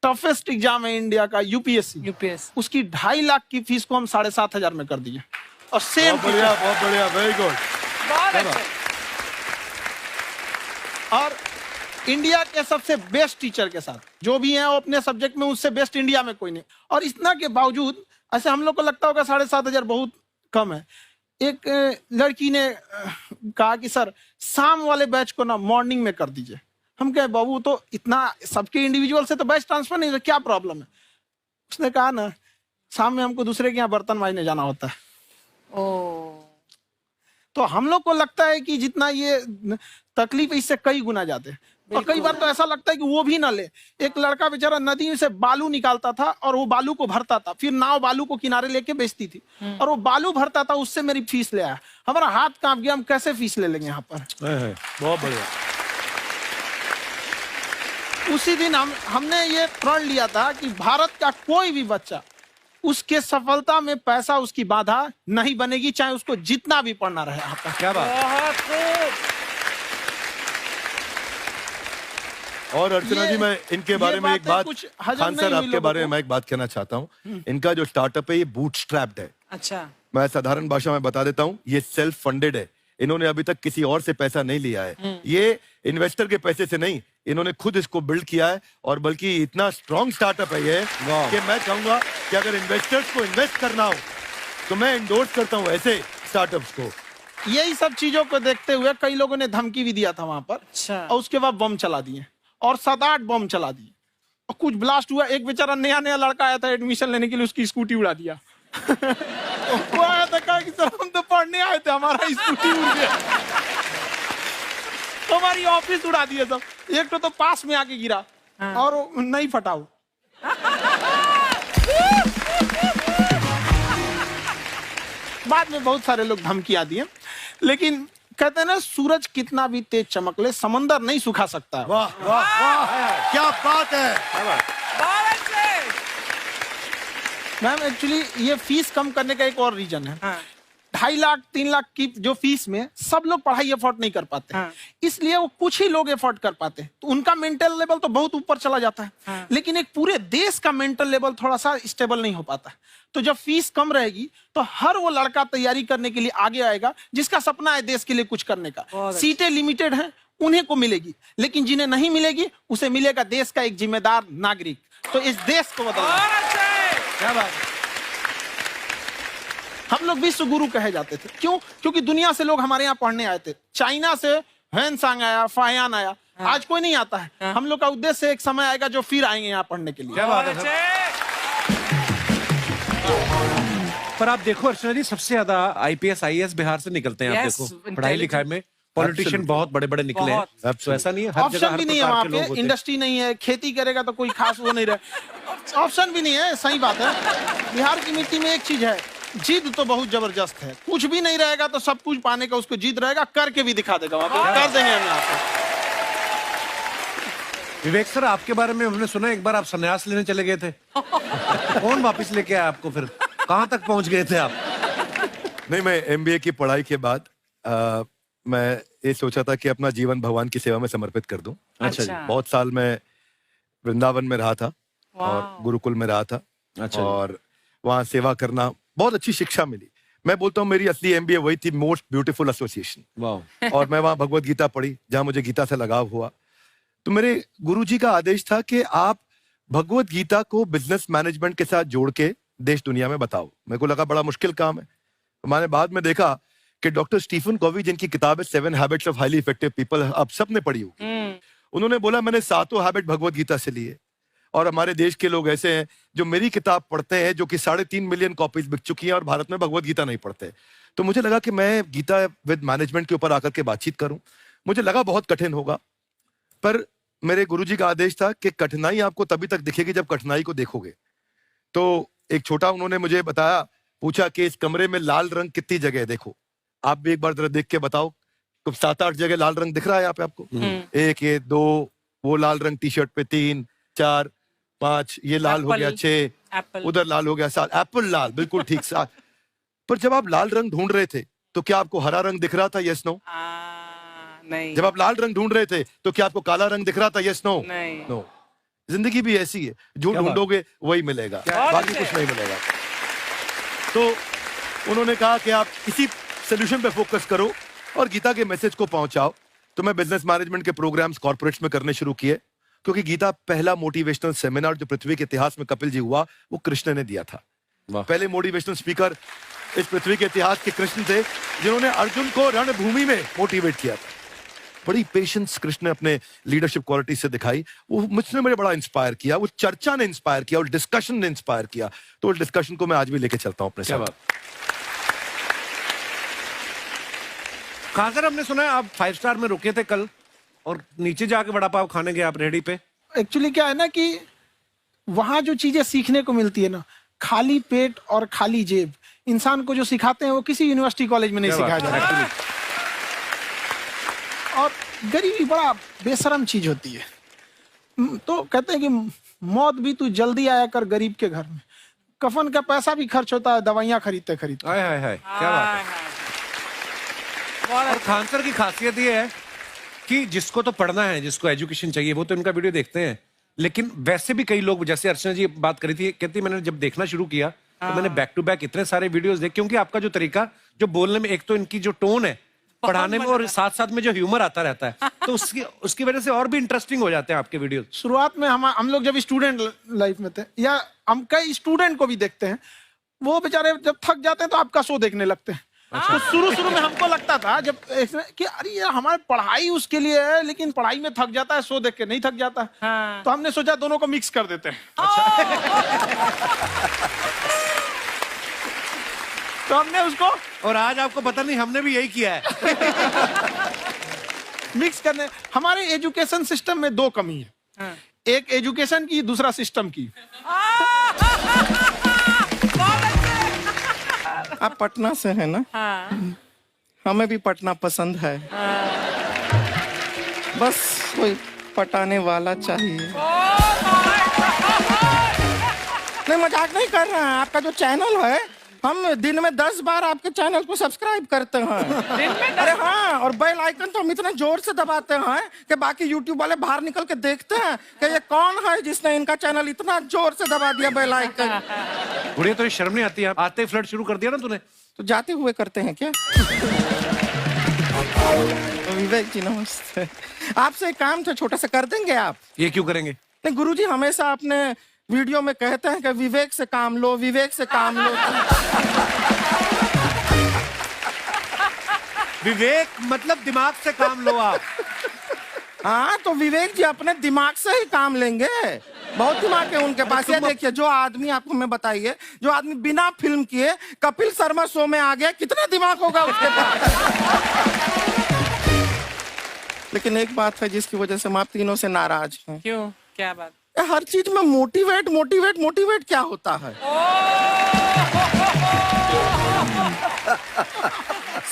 Toughest exam है India का, UPSC, उसकी 2.5 लाख की फीस को हम 7,500 में कर दिए। और सेम बहुत बढ़िया, वेरी गुड। और इंडिया के सबसे बेस्ट टीचर के साथ जो भी हैं वो अपने सब्जेक्ट में उससे बेस्ट इंडिया में कोई नहीं। और इतना के बावजूद ऐसे हम लोग को लगता होगा 7,500 बहुत कम है। एक लड़की ने कहा कि सर शाम वाले बैच को ना मॉर्निंग में कर दीजिए। हम कहे बाबू तो इतना सबके इंडिविजुअल से तो बैच ट्रांसफर नहीं, क्या प्रॉब्लम है? उसने कहा ना शाम में हमको दूसरे के यहाँ बर्तन मांजने जाना होता है। तो हम लोग को लगता है कि जितना ये तकलीफ इससे कई गुना जाते हैं। और कई बार तो ऐसा लगता है कि वो भी ना ले। एक लड़का बेचारा नदी से बालू निकालता था और वो बालू को भरता था, फिर नाव बालू को किनारे लेके बेचती थी और वो बालू भरता था, उससे मेरी फीस ले आया। हमारा हाथ कांप गया, हम कैसे फीस ले लेंगे यहाँ पर। बहुत बढ़िया। उसी दिन हमने ये प्रण लिया था कि भारत का कोई भी बच्चा उसके सफलता में पैसा उसकी बाधा नहीं बनेगी, चाहे उसको जितना भी पढ़ना रहे यहाँ पर। क्या बात। और अर्चना जी, मैं इनके बारे में एक बात, खान सर आपके बारे में मैं एक बात कहना चाहता हूँ। इनका जो स्टार्टअप है ये बूटस्ट्रैप्ड है। अच्छा। मैं साधारण भाषा में बता देता हूँ, ये सेल्फ फंडेड है। इन्होंने अभी तक किसी और से पैसा नहीं लिया है। ये इन्वेस्टर के पैसे से नहीं, इन्होंने खुद इसको बिल्ड किया है। और बल्कि इतना स्ट्रॉन्ग स्टार्टअप है ये कि मैं कहूंगा कि अगर इन्वेस्टर्स को इन्वेस्ट करना हो तो मैं इंडोर्स करता हूँ ऐसे स्टार्टअप्स को। यही सब चीजों को देखते हुए कई लोगों ने धमकी भी दिया था वहां पर। अच्छा। और उसके बाद बम चला दिए और 7-8 बम चला दिए और कुछ ब्लास्ट हुआ। एक बेचारा नया लड़का आया था एडमिशन लेने के लिए, उसकी स्कूटी उड़ा दिया। वो आया था, कहा कि सर हम तो पढ़ने आए थे, हमारा स्कूटी उड़ गया। हमारी ऑफिस उड़ा दिए सब। एक तो पास में आके गिरा और नहीं फटा वो। बाद में बहुत सारे लोग धमकियां दिए, लेकिन कहते हैं ना सूरज कितना भी तेज चमक ले समंदर नहीं सुखा सकता। वाह वाह वाह, क्या बात है। मैम एक्चुअली ये फीस कम करने का एक और रीजन है। 2.5 लाख 3 लाख की जो फीस में सब लोग पढ़ाई अफोर्ड नहीं कर पाते। इसलिए वो कुछ ही लोग अफोर्ड कर पाते हैं, तो उनका मेंटल लेवल तो बहुत ऊपर चला जाता है। लेकिन एक पूरे देश का मेंटल लेवल थोड़ा सा स्टेबल नहीं हो पाता। तो जब फीस कम रहेगी तो हर वो लड़का तैयारी करने के लिए आगे आएगा जिसका सपना है देश के लिए कुछ करने का। सीटें लिमिटेड हैं, उन्हें को मिलेगी, लेकिन जिन्हें नहीं मिलेगी उसे मिलेगा देश का एक जिम्मेदार नागरिक। तो इस देश को बदलना। क्या बात है। हम लोग विश्व गुरु कहे जाते थे, क्यों? क्योंकि दुनिया से लोग हमारे यहाँ पढ़ने आए थे। चाइना से ह्वेनसांग आया, फाहियान आया, आज कोई नहीं आता है। हम लोग का उद्देश्य एक समय आएगा जो फिर आएंगे यहाँ पढ़ने के लिए। क्या बात है। पर आप देखो अर्चना जी, सबसे ज्यादा आईपीएस आईएएस बिहार से निकलते हैं। आप देखो पढ़ाई लिखाई में पॉलिटिशियन बहुत बड़े बड़े निकले हैं। तो ऐसा नहीं है, हर जगह ऑप्शन भी नहीं है वहाँ पे, इंडस्ट्री नहीं है, खेती करेगा तो कोई खास वो नहीं रहे। ऑप्शन भी नहीं है, सही बात है। बिहार की मिट्टी में एक चीज है, जिद तो बहुत जबरदस्त है। कुछ भी नहीं रहेगा तो सब कुछ पाने का उसको जिद रहेगा, करके भी दिखा देगा। वहाँ पे कर देंगे हम यहाँ पे। विवेक सर, आपके बारे में हमने सुना एक बार आप संन्यास लेने चले गए थे। कौन वापस लेके आया आपको? फिर कहाँ तक पहुंच गए थे आप? नहीं, मैं एमबीए की पढ़ाई के बाद मैं ये सोचा था कि अपना जीवन भगवान की सेवा में समर्पित कर दूं। अच्छा जी। बहुत साल मैं वृंदावन में रहा था और गुरुकुल में रहा था। अच्छा। और वहाँ सेवा करना, बहुत अच्छी शिक्षा मिली। मैं बोलता हूँ मेरी असली एमबीए वही थी, मोस्ट ब्यूटीफुल एसोसिएशन। वाह। और मैं वहाँ भगवत गीता पढ़ी, जहाँ मुझे गीता से लगाव हुआ। तो मेरे गुरुजी का आदेश था कि आप भगवत गीता को बिजनेस मैनेजमेंट के साथ जोड़ के देश दुनिया में बताओ। मेरे को लगा बड़ा मुश्किल काम है। मैंने बाद में देखा कि डॉक्टर स्टीफन कॉवी, जिनकी किताब है 7 habits of highly effective people, आप सबने पढ़ी होगी। उन्होंने बोला मैंने 7 हैबिट भगवत गीता से लिए। और हमारे देश के लोग ऐसे हैं जो मेरी किताब पढ़ते हैं, जो कि 3.5 मिलियन कॉपीज बिक चुकी हैं, और भारत में भगवत गीता नहीं पढ़ते। तो मुझे लगा कि मैं गीता विद मैनेजमेंट के ऊपर आकर के बातचीत करूं। मुझे लगा बहुत कठिन होगा, पर मेरे गुरुजी का आदेश था कि कठिनाई आपको तभी तक दिखेगी जब कठिनाई को देखोगे। तो एक छोटा उन्होंने मुझे बताया, पूछा कि इस कमरे में लाल रंग कितनी जगह है, देखो आप भी एक बार जरा देख के बताओ। तो 7-8 जगह लाल रंग दिख रहा है यहाँ पे आपको। 1 ये 2, वो लाल रंग टी शर्ट पे 3 4 5, ये लाल हो गया 6, उधर लाल हो गया 7, एप्पल लाल, बिल्कुल ठीक 7। पर जब आप लाल रंग ढूंढ रहे थे तो क्या आपको हरा रंग दिख रहा था? Yes no? नहीं। जब आप लाल रंग ढूंढ रहे थे तो क्या आपको काला रंग दिख रहा था? Yes no? नहीं। नो। जिंदगी भी ऐसी है, जो क्या बात? ढूंढोगे वही मिलेगा, बाकी कुछ नहीं मिलेगा। तो उन्होंने कहा कि आप इसी सोल्यूशन पे फोकस करो और गीता के मैसेज को पहुंचाओ। तो मैं बिजनेस मैनेजमेंट के प्रोग्राम्स कॉर्पोरेट्स में करने शुरू किए, क्योंकि गीता पहला मोटिवेशनल सेमिनार जो पृथ्वी के इतिहास में कपिल जी हुआ, वो कृष्ण ने दिया था। पहले मोटिवेशनल स्पीकर इस पृथ्वी के इतिहास के कृष्ण थे, जिन्होंने अर्जुन को रणभूमि में मोटिवेट किया था। बड़ी पेशेंस कृष्ण ने अपने लीडरशिप क्वालिटी से दिखाई, वो मुझसे मुझे बड़ा इंस्पायर किया, वो चर्चा ने इंस्पायर किया और डिस्कशन ने इंस्पायर किया। तो उस डिस्कशन को मैं आज भी लेके चलता हूं अपने साथ। कहाँ सर, हमने सुना है आप 5 स्टार में रुके थे कल और नीचे जाके वड़ा पाव खाने गए आप रेहड़ी पे। एक्चुअली क्या है ना कि वहां जो चीजें सीखने को मिलती है ना, खाली पेट और खाली जेब इंसान को जो सिखाते हैं वो किसी यूनिवर्सिटी कॉलेज में नहीं सिखाया जाता। और गरीबी बड़ा बेशरम चीज होती है। तो कहते हैं कि मौत भी तू जल्दी आया कर गरीब के घर में, कफन का पैसा भी खर्च होता है दवाइयां खरीदते खरीदते। हाय हाय हाय, क्या बात है। और खान सर की खासियत ये है कि जिसको तो पढ़ना है, जिसको एजुकेशन चाहिए, वो तो इनका वीडियो देखते हैं, लेकिन वैसे भी कई लोग, जैसे अर्चना जी बात करी थी, कहती मैंने जब देखना शुरू किया तो मैंने बैक टू बैक इतने सारे वीडियोस देखे, क्योंकि आपका जो तरीका जो बोलने में, एक तो इनकी जो टोन है पढ़ाने में, और साथ साथ में जो ह्यूमर आता रहता है, तो उसकी वजह से और भी इंटरेस्टिंग हो जाते हैं आपके वीडियो। शुरुआत में हम लोग जब स्टूडेंट लाइफ में थे, या हम कई स्टूडेंट को भी देखते हैं, वो बेचारे जब थक जाते हैं तो आपका शो देखने लगते हैं। तो शुरू में हमको लगता था जब कि अरे ये हमारी पढ़ाई उसके लिए है, लेकिन पढ़ाई में थक जाता है, शो देख के नहीं थक जाता। तो हमने सोचा दोनों को मिक्स कर देते हैं। तो हमने उसको, और आज आपको पता नहीं हमने भी यही किया है। मिक्स करने। हमारे एजुकेशन सिस्टम में 2 कमी है, एक एजुकेशन की, दूसरा सिस्टम की। आप पटना से हैं ना? हाँ। हमें भी पटना पसंद है। बस कोई पटाने वाला चाहिए। नहीं, मजाक नहीं कर रहे हैं। आपका जो चैनल है, हम दिन में 10 बार आपके चैनल को सब्सक्राइब करते हैं। अरे हाँ, और बेल आइकन तो हम इतना जोर से दबाते हैं कि बाकी यूट्यूब वाले बाहर निकल के देखते हैं कि ये कौन है जिसने इनका चैनल इतना जोर से दबा दिया बेल आइकन। बुढ़िया, तो शर्म नहीं आती है? आते ही फ्लर्ट शुरू कर दिया ना तूने। तो जाते हुए करते हैं क्या? विवेक जी नमस्ते। आपसे एक काम था, छोटा सा कर देंगे आप? ये क्यों करेंगे? नहीं, गुरुजी हमेशा अपने वीडियो में कहते हैं कि विवेक से काम लो, विवेक से काम लो। विवेक मतलब दिमाग से काम लो आप। हाँ, तो विवेक जी अपने दिमाग से ही काम लेंगे। बहुत दिमाग है उनके पास। ये देखिए, जो आदमी, आपको मैं बताइए, जो आदमी बिना फिल्म किए कपिल शर्मा शो में आ गया, कितना दिमाग होगा उसके पास। लेकिन एक बात है जिसकी वजह से हम आप तीनों से नाराज हैं। क्यों? क्या बात? हर चीज में मोटिवेट मोटिवेट मोटिवेट क्या होता है?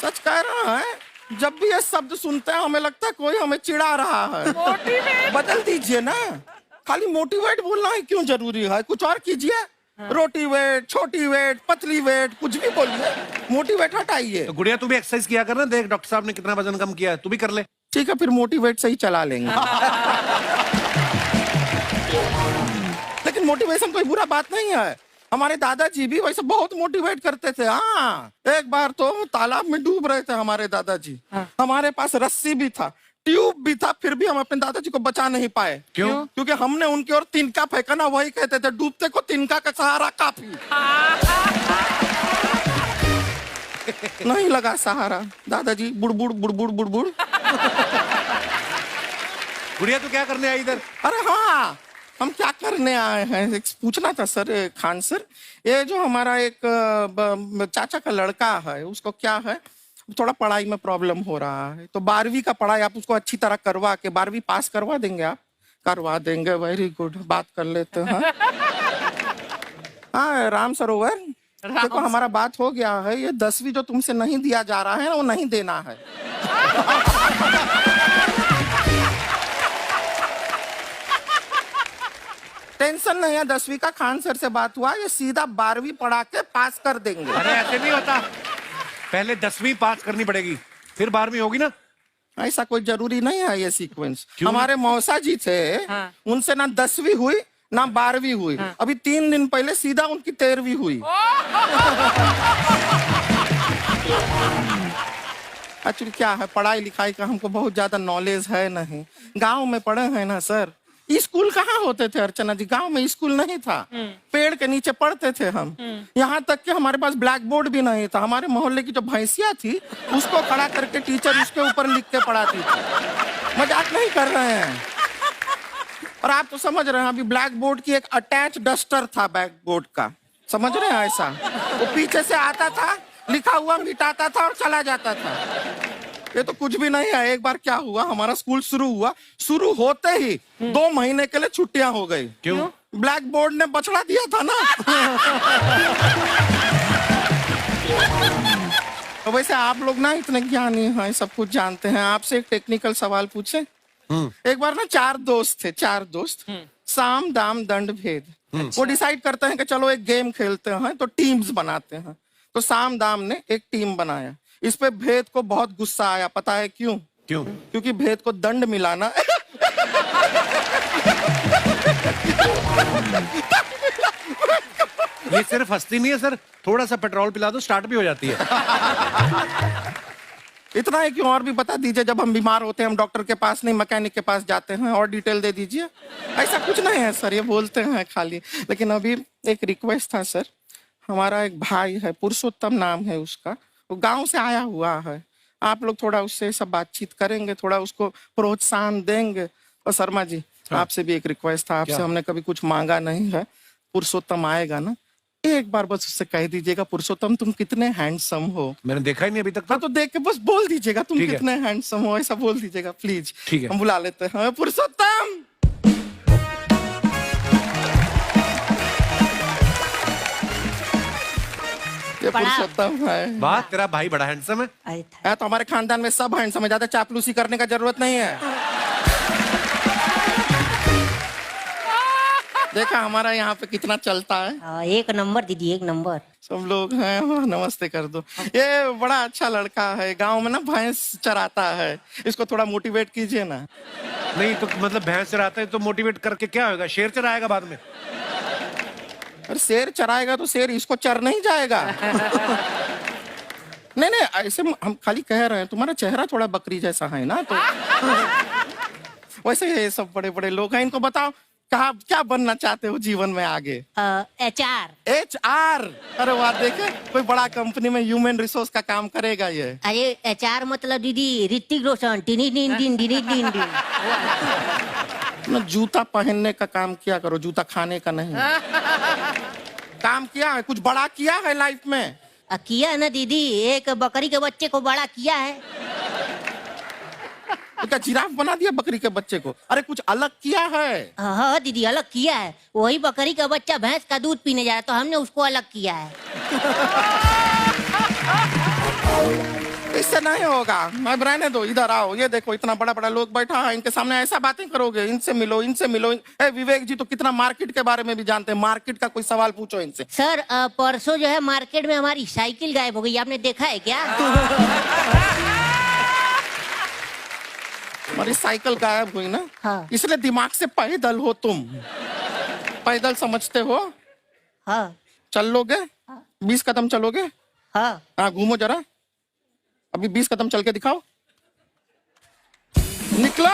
सच कह रहा है, जब भी ये शब्द सुनते हैं हमें लगता है कोई हमें चिढ़ा रहा है। बदल दीजिए ना, खाली मोटिवेट बोलना ही क्यों जरूरी है? कुछ और कीजिए। रोटी वेट, छोटी वेट, पतली वेट, कुछ भी बोलिए, मोटिवेट हटाइए। तो गुड़िया, तू भी एक्सरसाइज किया कर ना, देख डॉक्टर साहब ने कितना वजन कम किया है, तू भी कर ले। ठीक है, फिर मोटिवेट से ही चला लेंगे। लेकिन मोटिवेशन कोई बुरा बात नहीं है। हमारे दादाजी भी वैसे बहुत मोटिवेट करते थे। हाँ, एक बार तो तालाब में डूब रहे थे हमारे दादाजी। हमारे पास रस्सी भी था, ट्यूब भी था, फिर भी हम अपने दादाजी को बचा नहीं पाए। क्यों? क्योंकि हमने उनकी ओर तिनका फेंका ना, वही कहते थे डूबते को तिनका का सहारा काफी। नहीं लगा सहारा, दादाजी बुड़बुड़ बुड़बुड़ बुड़बुड़। गुड़िया, तू क्या करने आई इधर? अरे हाँ, हम क्या करने आए हैं, एक पूछना था सर, खान सर, ये जो हमारा एक चाचा का लड़का है, उसको क्या है, थोड़ा पढ़ाई में प्रॉब्लम हो रहा है। तो 12वीं का पढ़ाई आप उसको अच्छी तरह करवा के 12वीं पास करवा देंगे आप? करवा देंगे, वेरी गुड, बात कर लेते हैं। हाँ, राम सरोवर, देखो हमारा बात हो गया है। ये 10वीं जो तुमसे नहीं दिया जा रहा है वो नहीं देना है। टेंशन नहीं है, 10वीं का खान सर से बात हुआ, ये सीधा 12वीं पढ़ा के पास कर देंगे। अरे ऐसे नहीं होता, पहले 10वीं पास करनी पड़ेगी, फिर 12वीं होगी ना। ऐसा कोई जरूरी नहीं है ये सीक्वेंस। हमारे मौसा जी थे, उनसे ना 10वीं हुई ना 12वीं हुई, अभी 3 दिन पहले सीधा उनकी 13वीं हुई। एक्चुअली क्या है, पढ़ाई लिखाई का हमको बहुत ज्यादा नॉलेज है नहीं। गांव में पढ़े हैं ना सर, स्कूल कहाँ होते थे अर्चना जी, गांव में स्कूल नहीं था, पेड़ के नीचे पढ़ते थे हम। यहाँ तक कि हमारे पास ब्लैक बोर्ड भी नहीं था। हमारे मोहल्ले की जो भैंसिया थी उसको खड़ा करके टीचर उसके ऊपर लिख के पढ़ाती थी। मजाक नहीं कर रहे हैं। और आप तो समझ रहे हैं, अभी ब्लैक बोर्ड की एक अटैच डस्टर था ब्लैक बोर्ड का, समझ रहे हैं ऐसा, वो पीछे से आता था, लिखा हुआ मिटाता था और चला जाता था। ये तो कुछ भी नहीं है। एक बार क्या हुआ, हमारा स्कूल शुरू हुआ, शुरू होते ही 2 महीने के लिए छुट्टियां हो गई। क्यों? ब्लैक बोर्ड ने बछड़ा दिया था ना। तो वैसे आप लोग ना इतने ज्ञानी हैं, सब कुछ जानते हैं। आपसे एक टेक्निकल सवाल पूछे। एक बार ना 4 दोस्त थे, 4 दोस्त, साम दाम दंड भेद। वो डिसाइड करते हैं कि चलो एक गेम खेलते हैं, तो टीम्स बनाते हैं। तो साम दाम ने एक टीम बनाया। इस पे भेद को बहुत गुस्सा आया, पता है क्यों? क्यों? क्योंकि भेद को दंड मिलाना ये सिर्फ हंसती नहीं है सर, थोड़ा सा पेट्रोल पिला दो स्टार्ट भी हो जाती है। इतना है कि और भी बता दीजिए, जब हम बीमार होते हैं हम डॉक्टर के पास नहीं मैकेनिक के पास जाते हैं, और डिटेल दे दीजिए। ऐसा कुछ नहीं है सर, ये बोलते हैं खाली। लेकिन अभी एक रिक्वेस्ट था सर, हमारा एक भाई है, पुरुषोत्तम नाम है उसका, वो गांव से आया हुआ है। आप लोग थोड़ा उससे सब बातचीत करेंगे, थोड़ा उसको प्रोत्साहन देंगे। और शर्मा जी, आपसे भी एक रिक्वेस्ट था, आपसे हमने कभी कुछ मांगा नहीं है। पुरुषोत्तम आएगा ना, एक बार बस उससे कह दीजिएगा, पुरुषोत्तम तुम कितने हैंडसम हो। मैंने देखा ही नहीं अभी तक। हाँ, तो देख के बस बोल दीजिएगा तुम ठीक है। कितने हैंडसम हो, ऐसा बोल दीजिएगा प्लीज। ठीक है। हम बुला लेते हैं पुरुषोत्तम। ये पुरुषोत्तम है। वाह, तेरा भाई बड़ा हैंडसम है। है तो हमारे खानदान में सब हैंडसम है, ज्यादा चापलूसी करने का जरूरत नहीं है। देखा हमारा यहाँ पे कितना चलता है। 1 नंबर दीदी, 1 नंबर। सब लोग हैं, नमस्ते कर दो। ये बड़ा अच्छा लड़का है, गांव में ना भैंस चराता है, इसको थोड़ा मोटिवेट कीजिए ना। नहीं तो मतलब भैंस चराता है तो मोटिवेट करके क्या होगा, शेर चराएगा बाद में। अरे शेर चराएगा तो शेर इसको चर नहीं जाएगा। नहीं नहीं, ऐसे हम खाली कह रहे हैं, तुम्हारा चेहरा थोड़ा बकरी जैसा है ना, तो वैसे ये सब बड़े बड़े लोग हैं। इनको बताओ कहा क्या बनना चाहते हो जीवन में आगे? HR। HR? अरे वाह, देखे कोई बड़ा कंपनी में ह्यूमन रिसोर्स का काम करेगा ये। अरे HR मतलब दीदी ऋतिक रोशन। टिनी टिन टिन टिनी टिन टिन। ना जूता पहनने का काम किया करो, जूता खाने का नहीं। काम किया है, कुछ बड़ा किया है लाइफ में? किया है ना दीदी, एक बकरी के बच्चे को बड़ा किया है। तो क्या जिराफ बना दिया बकरी के बच्चे को? अरे कुछ अलग किया है। हाँ दीदी, अलग किया है। वही बकरी का बच्चा भैंस का दूध पीने जाए तो हमने उसको अलग किया है। इससे नहीं होगा, मैं रहने दो, इधर आओ। ये देखो इतना बड़ा बड़ा लोग बैठा है, इनके सामने ऐसा बातें करोगे? इनसे मिलो, इनसे मिलो। ए विवेक जी तो कितना मार्केट के बारे में भी जानते हैं, मार्केट का कोई सवाल पूछो इनसे। सर परसों जो है मार्केट में हमारी साइकिल गायब हो गई, आपने देखा है क्या? हमारी साइकिल गायब हुई ना? हाँ। इसलिए दिमाग से पैदल हो तुम, पैदल समझते हो? हाँ। चल लोगे? 20 कदम चलोगे? हाँ। हाँ, घूमो जरा, अभी 20 कदम चल के दिखाओ। निकलो।